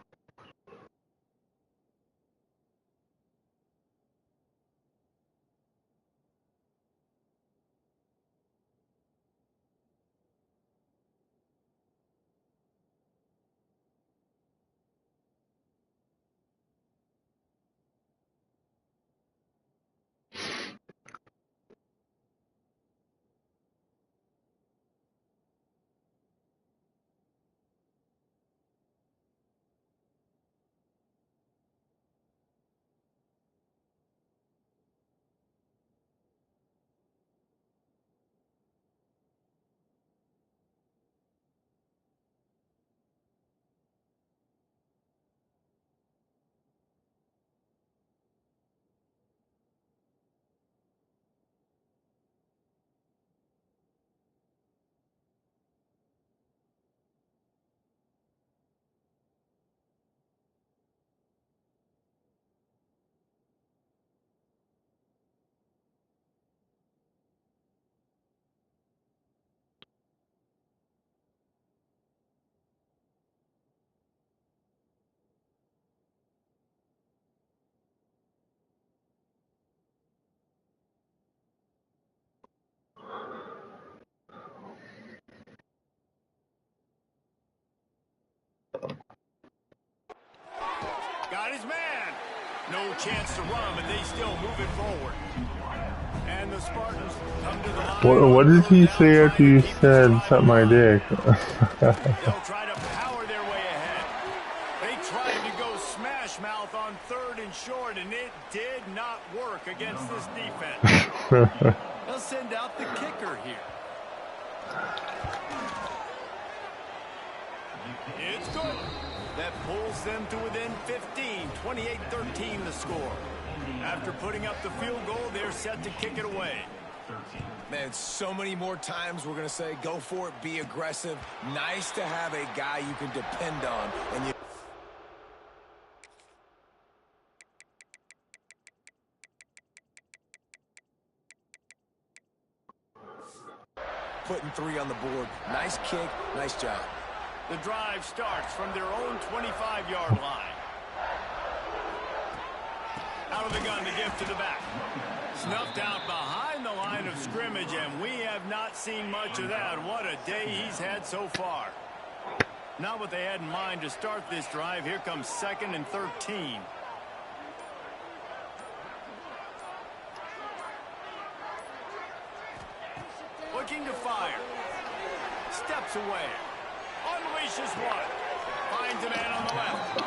Speaker 1: Got his man. No chance to run, but they still move it forward. And the Spartans come to the line.
Speaker 4: What did he say after you said suck my dick?
Speaker 1: They'll try to power their way ahead. They tried to go smash mouth on 3rd and short, and it did not work against this defense. They'll send out the kicker here. It's good. That pulls them to within 15, 28-13 the score. After putting up the field goal, they're set to kick it away.
Speaker 3: Man, so many more times we're going to say, go for it, be aggressive. Nice to have a guy you can depend on. And you putting 3 on the board. Nice kick, nice job.
Speaker 1: The drive starts from their own 25-yard line. Out of the gun to give to the back. Snuffed out behind the line of scrimmage, and we have not seen much of that. What a day he's had so far. Not what they had in mind to start this drive. Here comes 2nd and 13. Looking to fire. Steps away. Unleashes one. Finds a man on the left.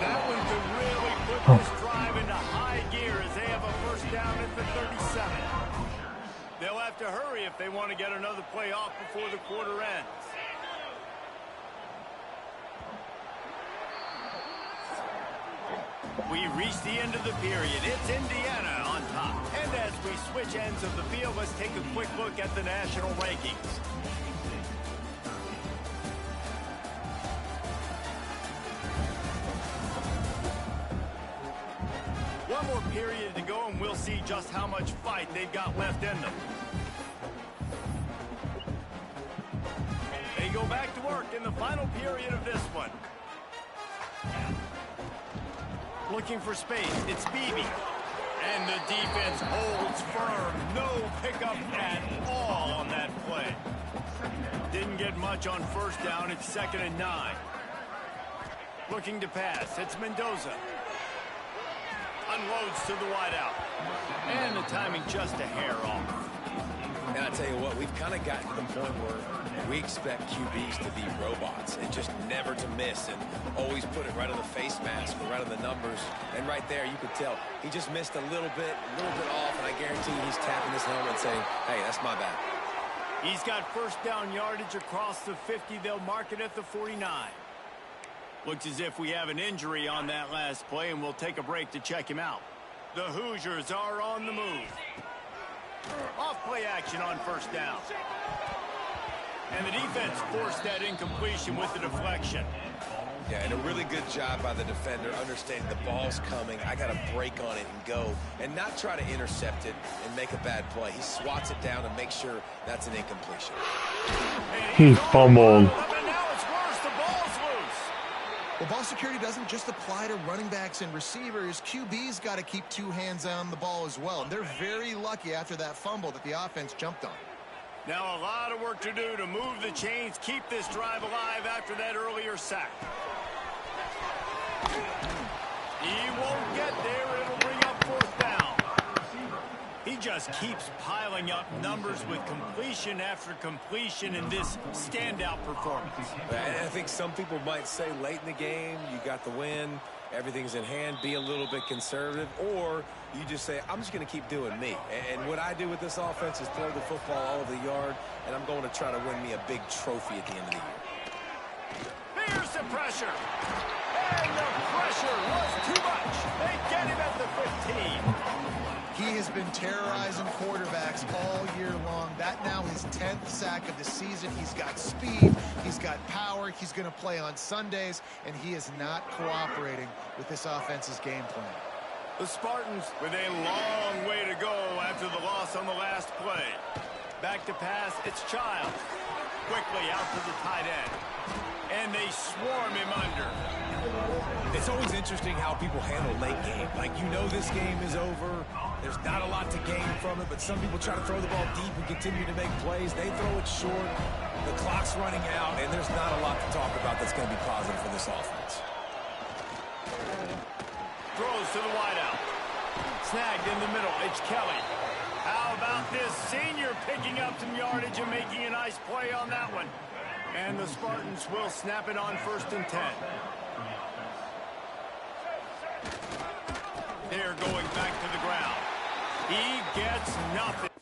Speaker 1: That one could really put this drive into high gear as they have a first down at the 37. They'll have to hurry if they want to get another play off before the quarter ends. We reach the end of the period. It's Indiana on top. And as we switch ends of the field, let's take a quick look at the national rankings. One more period to go, and we'll see just how much fight they've got left in them. They go back to work in the final period of this one. Looking for space. It's Beebe. And the defense holds firm. No pickup at all on that play. Didn't get much on first down. It's 2nd and 9. Looking to pass. It's Mendoza. Unloads to the wideout. And the timing just a hair off.
Speaker 3: And I tell you what, we've kind of gotten to the point where we expect QBs to be robots and just never to miss and always put it right on the face mask or right on the numbers. And right there, you could tell he just missed a little bit off, and I guarantee he's tapping his helmet saying, hey, that's my bad.
Speaker 1: He's got first down yardage across the 50. They'll mark it at the 49. Looks as if we have an injury on that last play, and we'll take a break to check him out. The Hoosiers are on the move. Off play action on first down. And the defense forced that incompletion with the deflection.
Speaker 3: Yeah, and a really good job by the defender understanding the ball's coming. I got to break on it and go and not try to intercept it and make a bad play. He swats it down and makes sure that's an incompletion.
Speaker 4: He fumbled.
Speaker 1: And now it's worse. The ball's loose.
Speaker 2: Well, Boston security doesn't just apply to running backs and receivers. QB's got to keep two hands on the ball as well. And they're very lucky after that fumble that the offense jumped on.
Speaker 1: Now a lot of work to do to move the chains, keep this drive alive after that earlier sack. He won't get there. It'll bring up fourth down. He just keeps piling up numbers with completion after completion in this standout performance.
Speaker 3: And I think some people might say late in the game, you got the win, everything's in hand, be a little bit conservative, or you just say, I'm just going to keep doing me. And what I do with this offense is throw the football all over the yard, and I'm going to try to win me a big trophy at the end of the year.
Speaker 1: Here's the pressure. And the pressure was too much. They get him at the 15.
Speaker 2: He has been terrorizing quarterbacks all year long. That now his 10th sack of the season. He's got speed. He's got power. He's going to play on Sundays, and he is not cooperating with this offense's game plan.
Speaker 1: The Spartans with a long way to go after the loss on the last play. Back to pass, it's Childs. Quickly out to the tight end. And they swarm him under.
Speaker 3: It's always interesting how people handle late game. Like, you know this game is over. There's not a lot to gain from it, but some people try to throw the ball deep and continue to make plays. They throw it short. The clock's running out, and there's not a lot to talk about that's going to be positive for this offense.
Speaker 1: Throws to the wideout. Snagged in the middle. It's Kelly. How about this senior picking up some yardage and making a nice play on that one? And the Spartans will snap it on 1st and 10. They're going back to the ground. He gets nothing.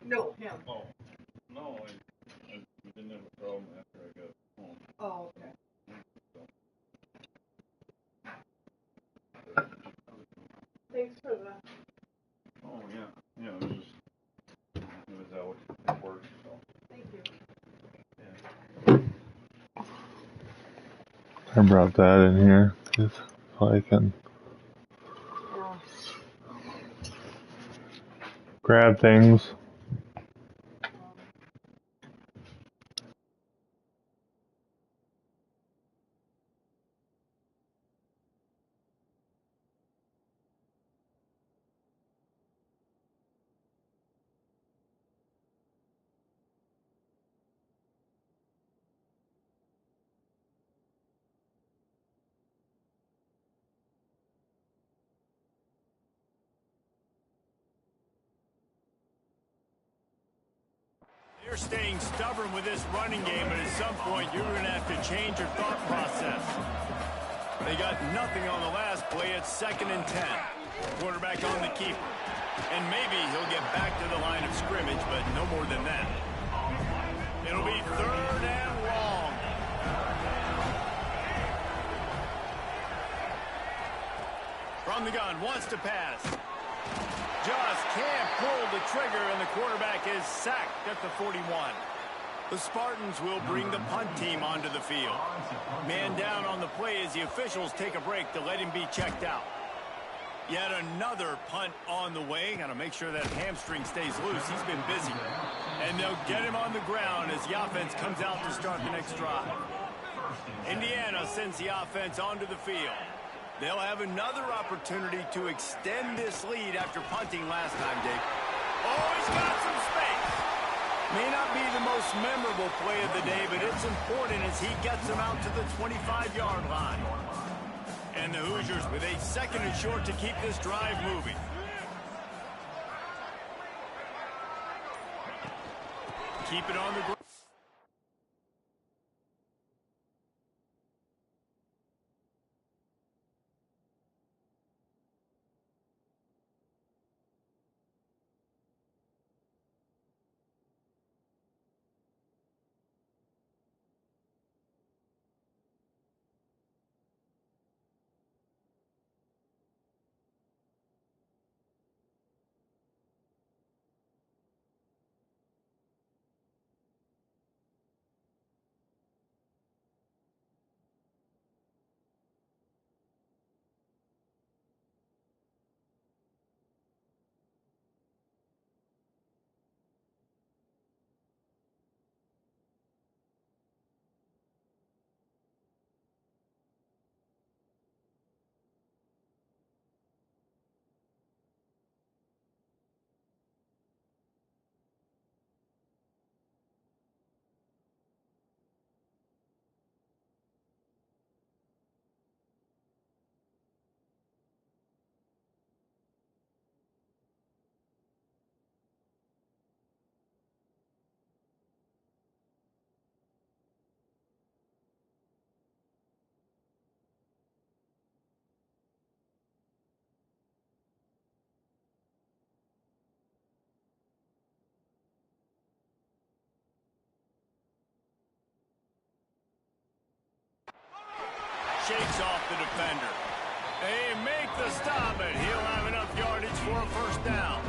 Speaker 6: No, him.
Speaker 7: Oh, no, I didn't have a problem after I got home.
Speaker 6: Oh, okay. Thanks for the.
Speaker 7: Oh, yeah, it was just, it was out at work, so.
Speaker 6: Thank you.
Speaker 4: I brought that in here so I can grab things.
Speaker 1: They're staying stubborn with this running game, but at some point you're going to have to change your thought process. They got nothing on the last play. It's 2nd and 10. Quarterback on the keeper. And maybe he'll get back to the line of scrimmage, but no more than that. It'll be 3rd and long. From the gun, wants to pass. Just can't pull the trigger, and the quarterback is sacked at the 41. The Spartans will bring the punt team onto the field. Man down on the play as the officials take a break to let him be checked out. Yet another punt on the way. Got to make sure that hamstring stays loose. He's been busy. And they'll get him on the ground as the offense comes out to start the next drive. Indiana sends the offense onto the field. They'll have another opportunity to extend this lead after punting last time, Dick. Oh, he's got some space. May not be the most memorable play of the day, but it's important as he gets them out to the 25-yard line. And the Hoosiers with a 2nd and short to keep this drive moving. Keep it on the ground. Shakes off the defender. They make the stop, and he'll have enough yardage for a 1st down.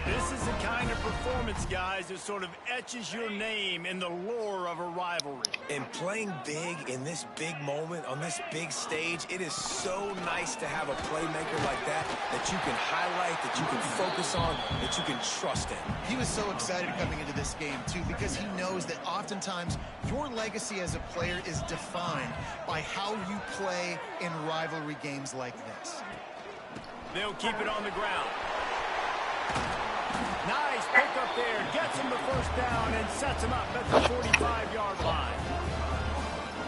Speaker 1: This is the kind of performance, guys, that sort of etches your name in the lore of a rivalry.
Speaker 3: And playing big in this big moment, on this big stage, it is so nice to have a playmaker like that you can highlight, that you can focus on, that you can trust in.
Speaker 2: He was so excited coming into this game, too, because he knows that oftentimes your legacy as a player is defined by how you play in rivalry games like this.
Speaker 1: They'll keep it on the ground. Nice pick up there. Gets him the 1st down and sets him up at the 45-yard line.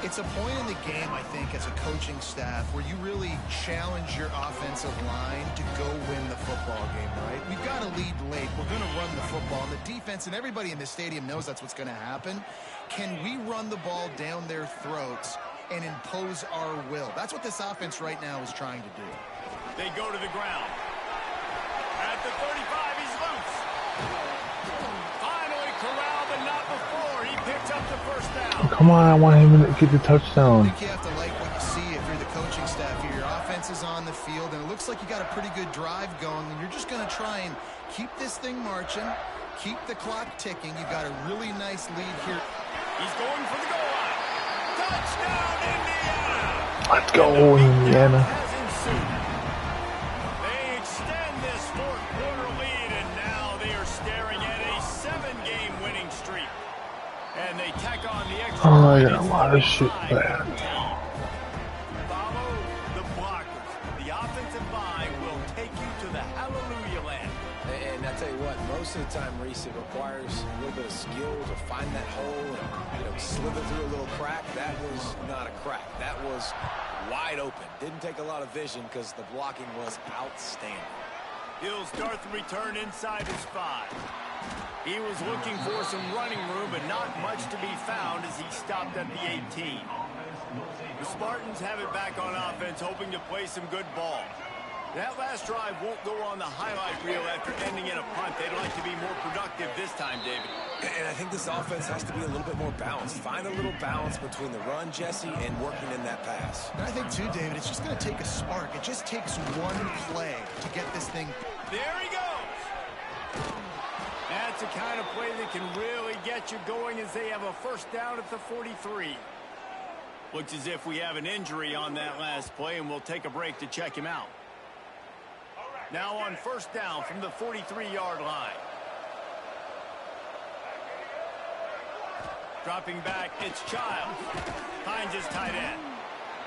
Speaker 2: It's a point in the game, I think, as a coaching staff where you really challenge your offensive line to go win the football game, right? We've got to lead late. We're going to run the football. And the defense and everybody in the stadium knows that's what's going to happen. Can we run the ball down their throats and impose our will? That's what this offense right now is trying to do.
Speaker 1: They go to the ground. At the 35, he's loose. Finally corralled, but not before. He picks up the first down.
Speaker 4: Come on, I want him to get the
Speaker 2: I
Speaker 4: touchdown.
Speaker 2: think you have to like what you see if you're the coaching staff here. Your offense is on the field, and it looks like you got a pretty good drive going, and you're just going to try and keep this thing marching, keep the clock ticking. You've got a really nice lead here.
Speaker 1: He's going for the goal line. Touchdown, Indiana!
Speaker 4: Let's go, Indiana.
Speaker 1: Has ensued. They extend this fourth-quarter lead, and now they are staring at a 7-game winning streak. And they tack on the extra.
Speaker 4: Oh, I got a lot of shit back.
Speaker 1: Follow the blockers. The offensive line will take you to the hallelujah land.
Speaker 3: And I tell you what, most of the time, Reese, it requires a little bit of skill to find that hole and slither through a little crack. That was not a crack. That was wide open. Didn't take a lot of vision because the blocking was outstanding.
Speaker 1: He'll start the return inside his 5. He was looking for some running room, but not much to be found as he stopped at the 18. The Spartans have it back on offense, hoping to play some good ball. That last drive won't go on the highlight reel after ending in a punt. They'd like to be more productive this time, David.
Speaker 3: And I think this offense has to be a little bit more balanced. Find a little balance between the run, Jesse, and working in that pass.
Speaker 2: And I think, too, David, it's just going to take a spark. It just takes one play to get this thing.
Speaker 1: There he goes. That's the kind of play that can really get you going as they have a first down at the 43. Looks as if we have an injury on that last play, and we'll take a break to check him out. Now on first down from the 43-yard line. Dropping back, it's Childs. Hines is tight end.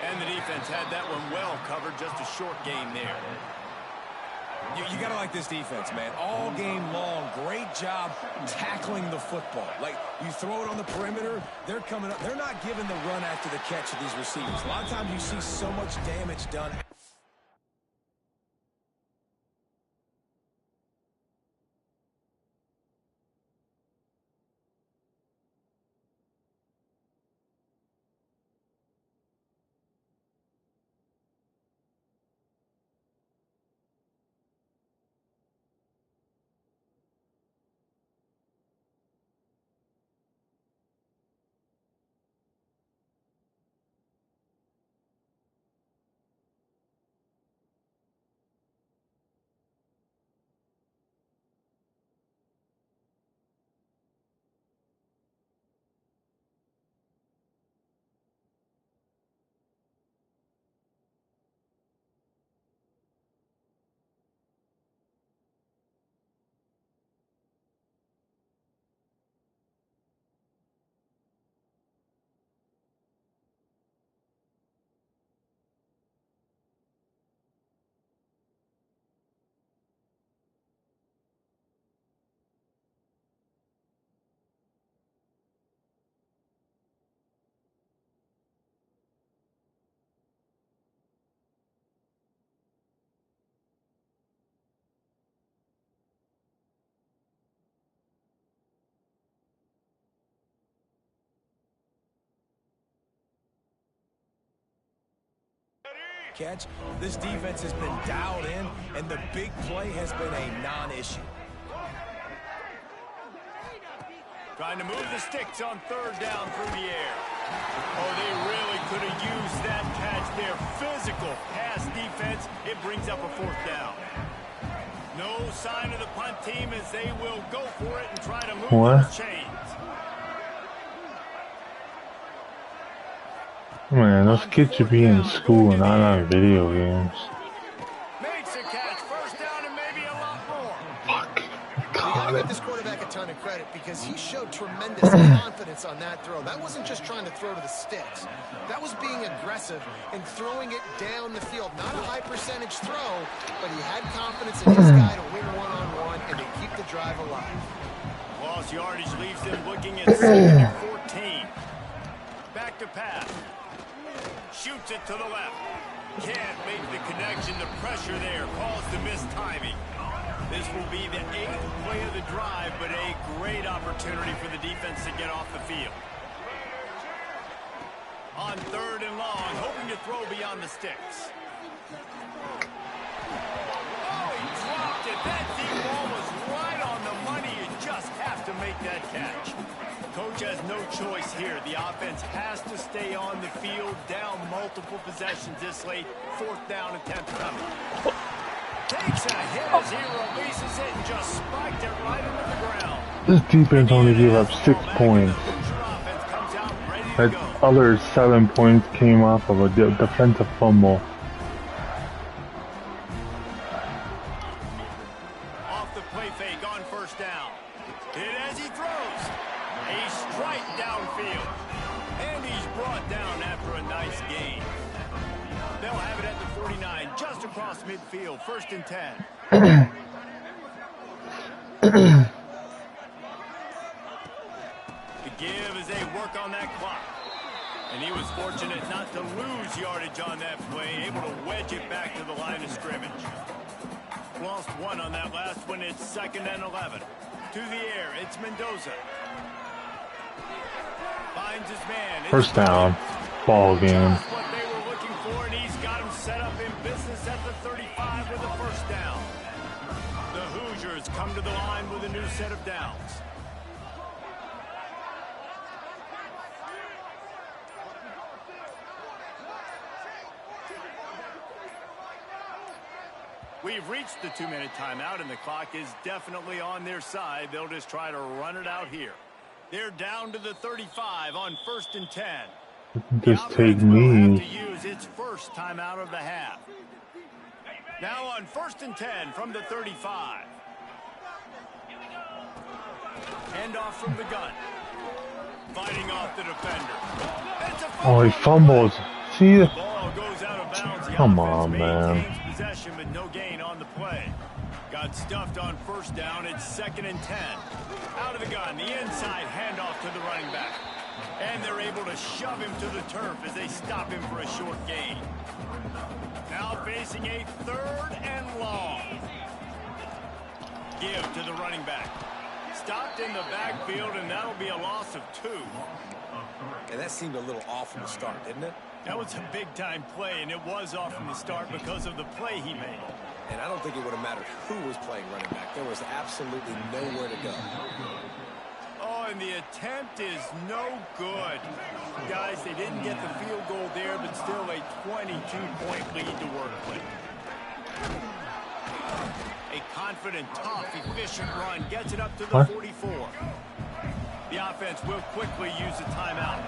Speaker 1: And the defense had that one well covered, just a short gain there.
Speaker 3: You got to like this defense, man. All game long, great job tackling the football. Like, you throw it on the perimeter, they're coming up. They're not giving the run after the catch to these receivers. A lot of times you see so much damage done. Catch. This defense has been dialed in, and the big play has been a non-issue.
Speaker 1: Trying to move the sticks on third down through the air. Oh, they really could have used that catch there. Physical pass defense. It brings up a fourth down. No sign of the punt team as they will go for it and try to move those chains.
Speaker 4: Man, those kids should be in school and not on video games.
Speaker 1: Makes a catch, first down, and maybe a lot more.
Speaker 4: Fuck.
Speaker 2: You
Speaker 4: Got
Speaker 2: gotta
Speaker 4: it.
Speaker 2: give this quarterback a ton of credit because he showed tremendous confidence on that throw. That wasn't just trying to throw to the sticks. That was being aggressive and throwing it down the field. Not a high percentage throw, but he had confidence in his guy to win one-on-one and to keep the drive alive.
Speaker 1: Lost yardage leaves them looking at 2nd and 14. Back to pass. Shoots it to the left. Can't make the connection. The pressure there caused the missed timing. This will be the 8th play of the drive, but a great opportunity for the defense to get off the field. On 3rd and long, hoping to throw beyond the sticks. Oh, he dropped it. That deep ball was right on the money. You just have to make that catch. Coach has no choice here. The offense has to stay on the field, down multiple possessions this late. 4th down and 10th coming. Takes a hit as he releases it and just spiked it right into the ground.
Speaker 4: This defense only gave up 6 points. That other 7 points came off of a defensive fumble.
Speaker 1: Off the play fake on 1st down. Hit as he throws. A strike downfield. And he's brought down after a nice gain. They'll have it at the 49, just across midfield, 1st and 10. The give as they work on that clock. And he was fortunate not to lose yardage on that play, able to wedge it back to the line of scrimmage. Lost 1 on that last one. It's 2nd and 11. To the air, it's Mendoza. Finds his man.
Speaker 4: 1st down. Ball game.
Speaker 1: Just what they were looking for, and he's got him set up in business at the 35 with a 1st down. The Hoosiers come to the line with a new set of downs. We've reached the 2-minute timeout, and the clock is definitely on their side. They'll just try to run it out here. They're down to the 35 on 1st and 10.
Speaker 4: Just take me.
Speaker 1: To use its 1st timeout of the half. Now on 1st and 10 from the 35. Handoff from the gun. Fighting off the defender.
Speaker 4: Oh, he fumbles. See?
Speaker 1: The ball goes out of bounds.
Speaker 4: Come on, man.
Speaker 1: Possession, but no gain on the play. Got stuffed on 1st down. It's 2nd and 10. Out of the gun, the inside handoff to the running back. And they're able to shove him to the turf as they stop him for a short gain. Now facing a 3rd and long. Give to the running back. Stopped in the backfield, and that'll be a loss of 2.
Speaker 3: And that seemed a little off from the start, didn't it?
Speaker 1: That was a big-time play, and it was off from the start because of the play he made.
Speaker 3: And I don't think it would have mattered who was playing running back. There was absolutely nowhere to go.
Speaker 1: Oh, and the attempt is no good. Guys, they didn't get the field goal there, but still a 22-point lead to work with. A confident, tough, efficient run gets it up to the 44. The offense will quickly use a timeout.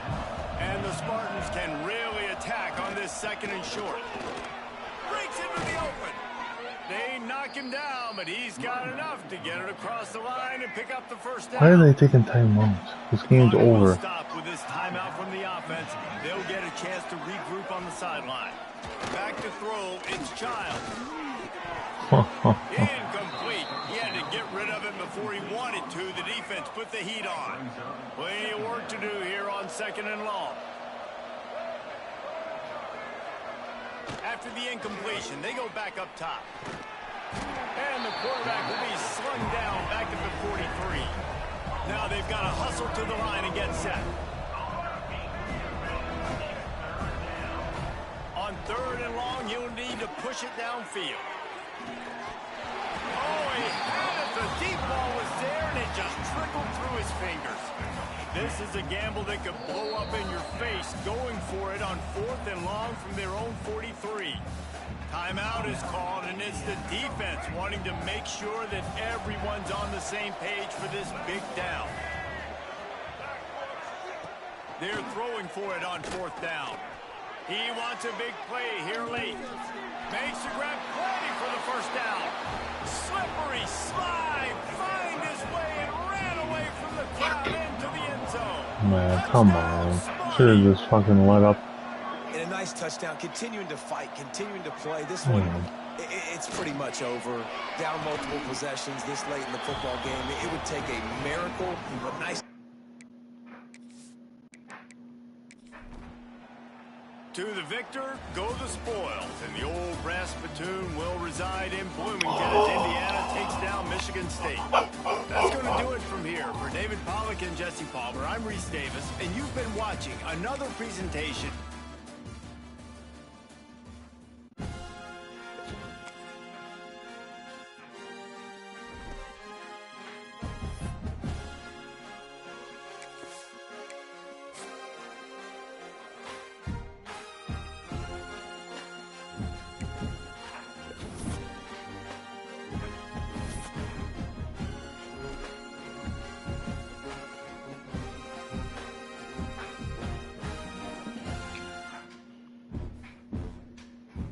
Speaker 1: And the Spartans can really attack on this 2nd and short. Breaks into the open. They knock him down, but he's got enough to get it across the line and pick up the 1st down.
Speaker 4: Why are they taking timeouts? This game's over.
Speaker 1: Stop with this timeout from the offense. They'll get a chance to regroup on the sideline. Back to throw, it's Child. Incomplete. He had to get rid of it before he wanted to. The defense put the heat on. Plenty of work to do here on 2nd and long. After the incompletion, they go back up top. And the quarterback will be slung down back at the 43. Now they've got to hustle to the line and get set. On 3rd and long, he'll need to push it downfield. Oh, he had it. The deep ball was there, and it just trickled through his fingers. This is a gamble that could blow up in your face, going for it on 4th and long from their own 43. Timeout is called, and it's the defense wanting to make sure that everyone's on the same page for this big down. They're throwing for it on 4th down. He wants a big play here late. Makes the grab, plenty for the 1st down. Slippery slide, find his way and ran away from the crowd into the end zone.
Speaker 4: Man, come on. Should have just fucking let up.
Speaker 3: And a nice touchdown, continuing to fight, continuing to play. This one, it's pretty much over. Down multiple possessions this late in the football game. It would take a miracle, but nice.
Speaker 1: To the victor go the spoils, and the old brass spittoon will reside in Bloomington as Indiana takes down Michigan State. That's going to do it from here. For David Pollack and Jesse Palmer, I'm Reese Davis, and you've been watching another presentation